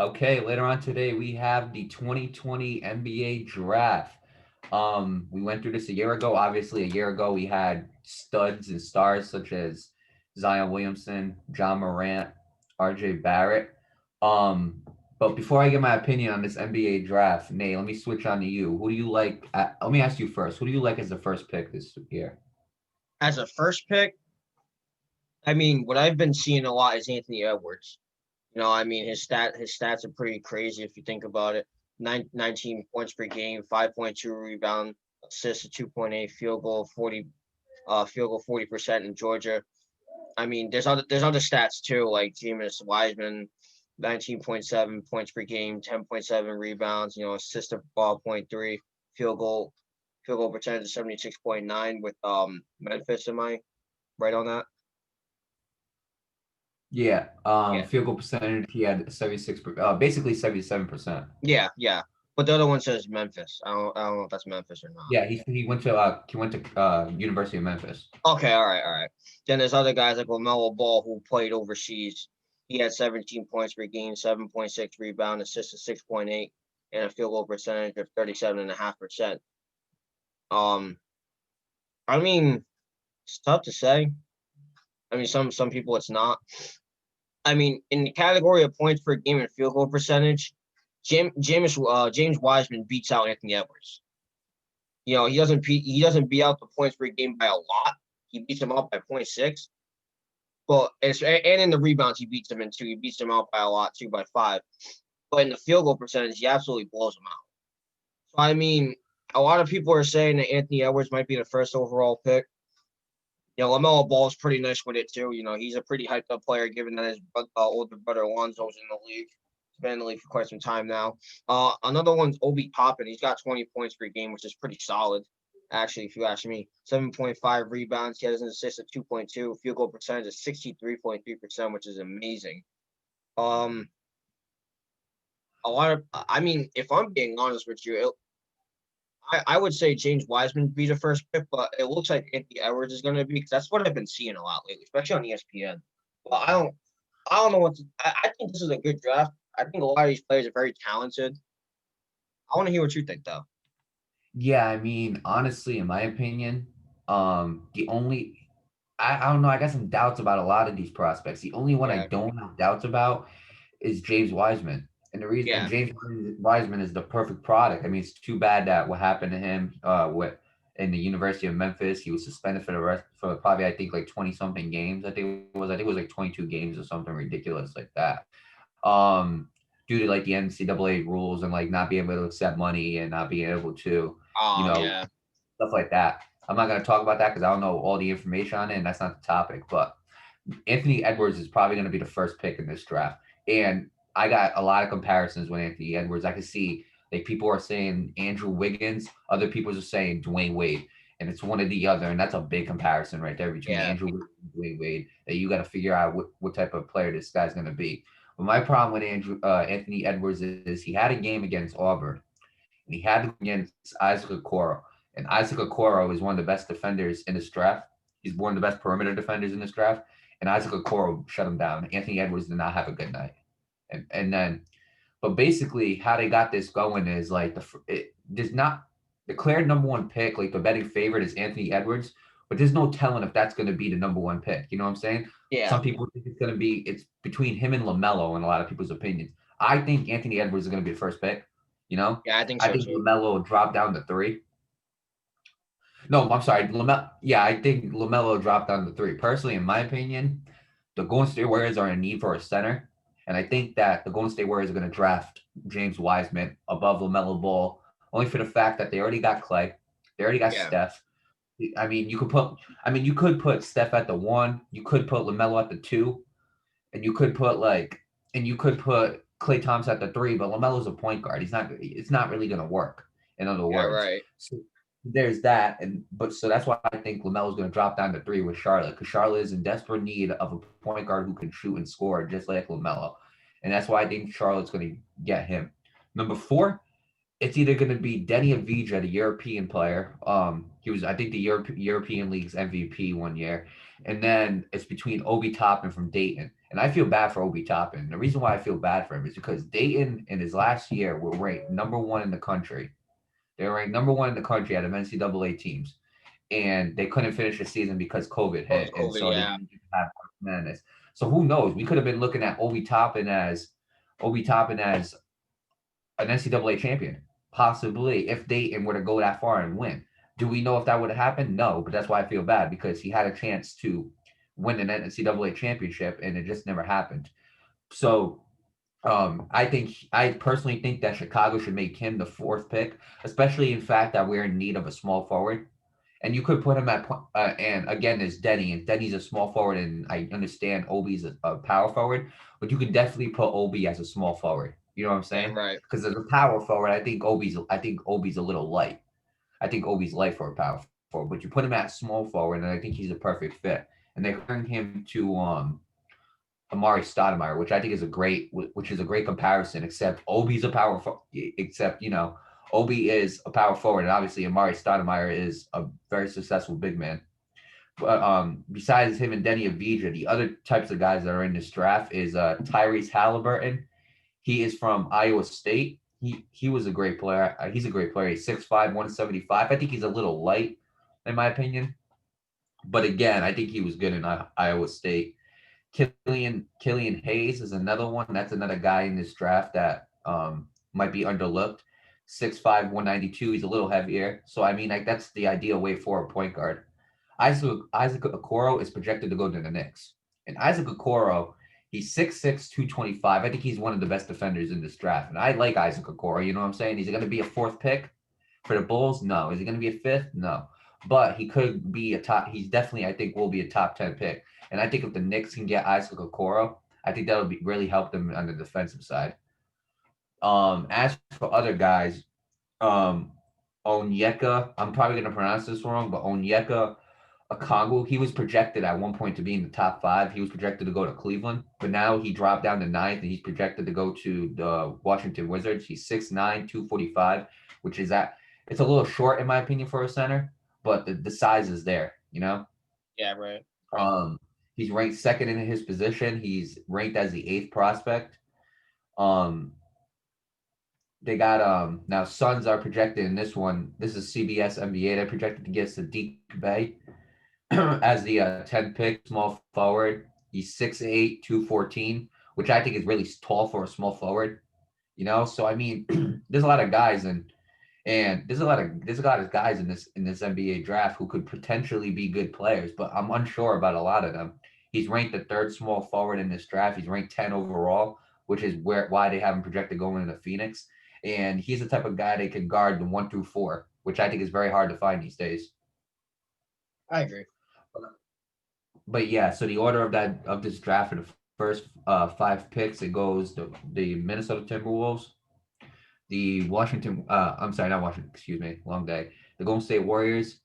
Okay, later on today we have the 2020 NBA draft. We went through this a year ago. Obviously, a year ago we had studs and stars such as Zion Williamson, John Morant, RJ Barrett. Um, but before I give my opinion on this NBA draft, Nate, let me switch on to you. Who do you like? Let me ask you first. Who do you like as the first pick this year? As a first pick, I mean, what I've been seeing a lot is Anthony Edwards. I mean, his stats are pretty crazy if you think about it. 19 points per game, 5.2 rebound, assists of 2.8, field goal 40% in Georgia. I mean, there's other stats too, like Jameis Wiseman, 19.7 points per game, 10.7 rebounds, assist of ball point 3, field goal field goal percentage of 76.9 with Memphis. Am I right on that? Yeah, Yeah. field goal percentage. He had 76, basically 77%. Yeah. But the other one says Memphis. I don't know if that's Memphis or not. Yeah, he went to University of Memphis. Okay, all right. Then there's other guys like LaMelo Ball who played overseas. He had 17 points per game, 7.6 rebound, assists of 6.8, and a field goal percentage of 37.5%. Um, I mean, it's tough to say. I mean, some people it's not. I mean, in the category of points per game and field goal percentage, James Wiseman beats out Anthony Edwards. He doesn't beat out the points per game by a lot. He beats him out by point 0.6. But and in the rebounds, he beats him in two. He beats him out by a lot too, by 5. But in the field goal percentage, he absolutely blows him out. So I mean, a lot of people are saying that Anthony Edwards might be the first overall pick. LaMelo Ball is pretty nice with it too. He's a pretty hyped up player, given that his older brother Alonzo's in the league. He's been in the league for quite some time now. Another one's Obi Toppin. He's got 20 points per game, which is pretty solid, actually, if you ask me. 7.5 rebounds. He has an assist of 2.2. Field goal percentage of 63.3%, which is amazing. Um, I mean, if I'm being honest with you, I would say James Wiseman would be the first pick, but it looks like Anthony Edwards is going to be because that's what I've been seeing a lot lately, especially on ESPN. But I don't know I think this is a good draft. I think a lot of these players are very talented. I want to hear what you think, though. Yeah, I mean, honestly, in my opinion, the only I don't know, I got some doubts about a lot of these prospects. The only one I Yeah, don't have doubts about is James Wiseman. And yeah, James Wiseman is the perfect product. I mean, it's too bad that what happened to him with in the University of Memphis. He was suspended for the rest for probably I think like 20 something games. I think it was like 22 games or something ridiculous like that. Um Due to like the NCAA rules and like not being able to accept money and not being able to, you know, yeah, stuff like that. I'm not going to talk about that because I don't know all the information on it, and that's not the topic. But Anthony Edwards is probably going to be the first pick in this draft, and I got a lot of comparisons with Anthony Edwards. I can see like people are saying Andrew Wiggins, other people are saying Dwayne Wade, and it's one or the other, and that's a big comparison right there between yeah, Andrew Wiggins and Dwayne Wade. That you got to figure out what type of player this guy's going to be. But my problem with Anthony Edwards is he had a game against Auburn, and he had to go against Isaac Okoro. And Isaac Okoro is one of the best defenders in this draft. He's one of the best perimeter defenders in this draft. And Isaac Okoro shut him down. Anthony Edwards did not have a good night. And then, but basically, how they got this going is like there's not declared number one pick. Like the betting favorite is Anthony Edwards, but there's no telling if that's going to be the number one pick. You know what I'm saying? yeah, Some people think it's between him and LaMelo in a lot of people's opinions. I think Anthony Edwards is going to be the first pick. You know, yeah. I think I so think too. LaMelo will drop down to 3. No, I'm sorry. Yeah, I think LaMelo dropped down to 3. Personally, in my opinion, the Golden State Warriors are in need for a center, and I think that the Golden State Warriors are going to draft James Wiseman above LaMelo Ball, only for the fact that they already got Clay, they already got Yeah, Steph. You could put Steph at the 1, you could put LaMelo at the 2, and you could put Clay Thompson at the 3, but LaMelo's a point guard. He's not. It's not really going to work. In other yeah, words, right. so there's that, and but so that's why I think Lamelo's going to drop down to 3 with Charlotte because Charlotte is in desperate need of a point guard who can shoot and score just like Lamelo, and that's why I think Charlotte's going to get him. Number 4, it's either going to be Denny Avdija, the European player. He was, I think, the European League's MVP one year, and then it's between Obi Toppin from Dayton. And I feel bad for Obi Toppin. The reason why I feel bad for him is because Dayton in his last year were ranked number one in the country. They were ranked number one in the country out of NCAA teams, and they couldn't finish the season because COVID Oh, it's hit, and COVID. so they Yeah. didn't have Madness. So who knows? We could have been looking at Obi Toppin as an NCAA champion, possibly if Dayton were to go that far and win. Do we know if that would have happened? No, but that's why I feel bad because he had a chance to win an NCAA championship and it just never happened. So I personally think that Chicago should make him the fourth pick, especially in fact that we're in need of a small forward. And you could put him at and again there's Denny, and Denny's a small forward, and I understand Obi's a power forward, but you could definitely put Obi as a small forward. You know what I'm Yeah. saying? Right. Because as a power forward, I think Obi's a little light. I think Obi's light for a power forward, but you put him at small forward, and I think he's a perfect fit. And they're comparing him to Amari Stoudemire, which is a great comparison. Except Obi's a except Obi is a power forward, and obviously Amari Stoudemire is a very successful big man. But besides him and Denny Avija, the other types of guys that are in this draft is Tyrese Halliburton. He is from Iowa State. He was a great player. He's a great player. He's 6'5", 175. I think he's a little light, in my opinion. But again, I think he was good in Iowa State. Killian Hayes is another one. That's another guy in this draft that might be underlooked. 6'5", 192. He's a little heavier. So I mean, like that's the ideal way for a point guard. Isaac Okoro is projected to go to the Knicks. And Isaac Okoro, he's 6'6", 225. I think he's one of the best defenders in this draft. And I like Isaac Okoro. You know what I'm saying? Is he going to be a fourth pick for the Bulls? No. Is he going to be a fifth? No. But he could be a top. He's definitely, I think, will be a top 10 pick. And I think if the Knicks can get Isaac Okoro, I think that'll be really help them on the defensive side. As for other guys, um, Onyeka, I'm probably gonna pronounce this wrong, but Onyeka Okongwu, he was projected at one point to be in the top five. He was projected to go to Cleveland, but now he dropped down to ninth, and he's projected to go to the Washington Wizards. He's 6'9", 245, which is it's a little short in my opinion for a center, but the size is there, you know. Yeah. Right. Right. Um, he's ranked second in his position. He's ranked as the eighth prospect. Um, they got now Suns are projected in this one. This is CBS NBA. They're projected to get Sadiq Bey as the 10th pick, small forward. He's 6'8", 214, which I think is really tall for a small forward. You know, so I mean, there's a lot of guys and there's a lot of guys in this NBA draft who could potentially be good players, but I'm unsure about a lot of them. He's ranked the third small forward in this draft. He's ranked 10 overall, which is why they have him projected going into Phoenix. And he's the type of guy that can guard the 1 through 4, which I think is very hard to find these days. I agree. But yeah, so the order of this draft for the first five picks, it goes the Minnesota Timberwolves, the Washington. I'm sorry, not Washington. Excuse me, long day. The Golden State Warriors,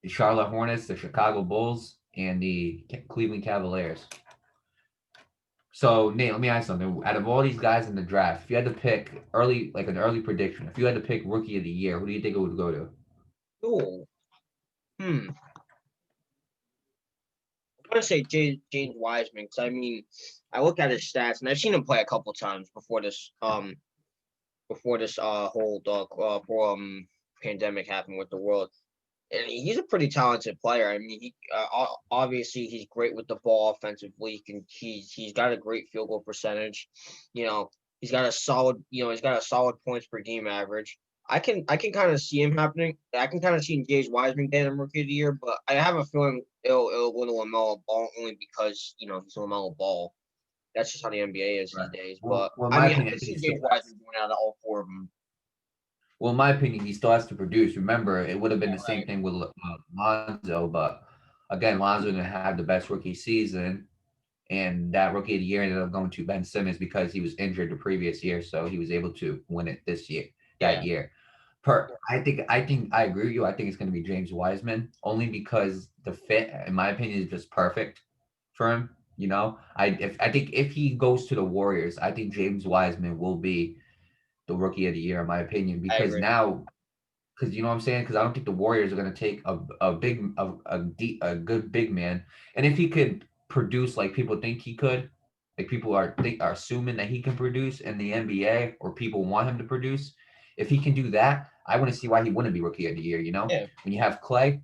the Charlotte Hornets, the Chicago Bulls, and the Cleveland Cavaliers. So Nate, let me ask you something. Out of all these guys in the draft, if you had to pick early, like an early prediction, if you had to pick Rookie of the Year, who do you think it would go to? Cool. Hmm. I'm gonna say James Wiseman because I mean, I look at his stats and I've seen him play a couple times before this whole pandemic happened with the world. And he's a pretty talented player. I mean, obviously he's great with the ball offensively. He's got a great field goal percentage. You know, he's got a solid points per game average. I can kind of see him happening. I can kind of see James Wiseman getting Rookie of the Year, but I have a feeling it'll go to LaMelo Ball only because he's LaMelo Ball. That's just how the NBA is these Right. days. But Well, in I my mean, I opinion, can I think see he still James has. Wiseman going out of all four of them. Well, in my opinion, he still has to produce. Remember, it would have been Yeah, the same right. thing with Lonzo, but again, Lonzo didn't have the best rookie season, and that Rookie of the Year ended up going to Ben Simmons because he was injured the previous year, so he was able to win it this year, that Yeah, year. I think I agree with you. I think it's going to be James Wiseman only because the fit, in my opinion, is just perfect for him. You know, I think if he goes to the Warriors, I think James Wiseman will be the Rookie of the Year, in my opinion, I because agree. now because you know what I'm saying. Because I don't think the Warriors are going to take a good big man, and if he could produce like people think he could, like people are assuming that he can produce in the NBA, or people want him to produce. If he can do that, I wouldn't see why he wouldn't be rookie of the year. Yeah, When you have Clay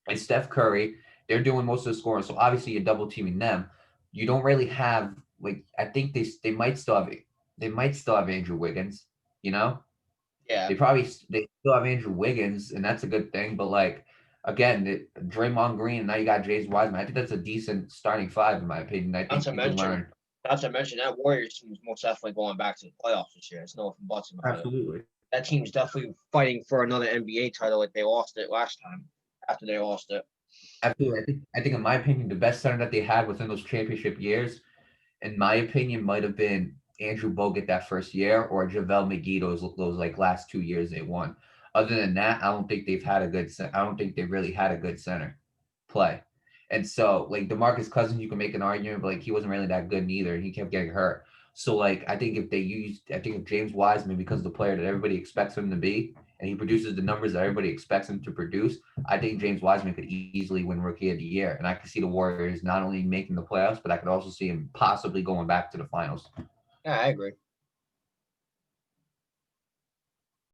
and Steph Curry, they're doing most of the scoring, so obviously you're double teaming them. You don't really have, like, I think they might still have Andrew Wiggins. You know, yeah. they still have Andrew Wiggins, and that's a good thing. But like again, Draymond Green, and now you got James Wiseman. I think that's a decent starting five in my opinion. I Not think to you can mention, learn. not to mention that Warriors team is most definitely going back to the playoffs this year. There's no ifs and buts about it. Absolutely. That team's definitely fighting for another NBA title like they lost it last time after they lost it. Absolutely. I think in my opinion, the best center that they had within those championship years, in my opinion, might have been Andrew Bogut that first year, or JaVale McGee those like last 2 years they won. Other than that, I don't think they've had a good. I don't think they've really had a good center play. And so like DeMarcus Cousins, you can make an argument, but like he wasn't really that good neither, and he kept getting hurt. So like I think if James Wiseman becomes the player that everybody expects him to be, and he produces the numbers that everybody expects him to produce, I think James Wiseman could easily win Rookie of the Year, and I could see the Warriors not only making the playoffs, but I could also see him possibly going back to the finals. Yeah, I agree.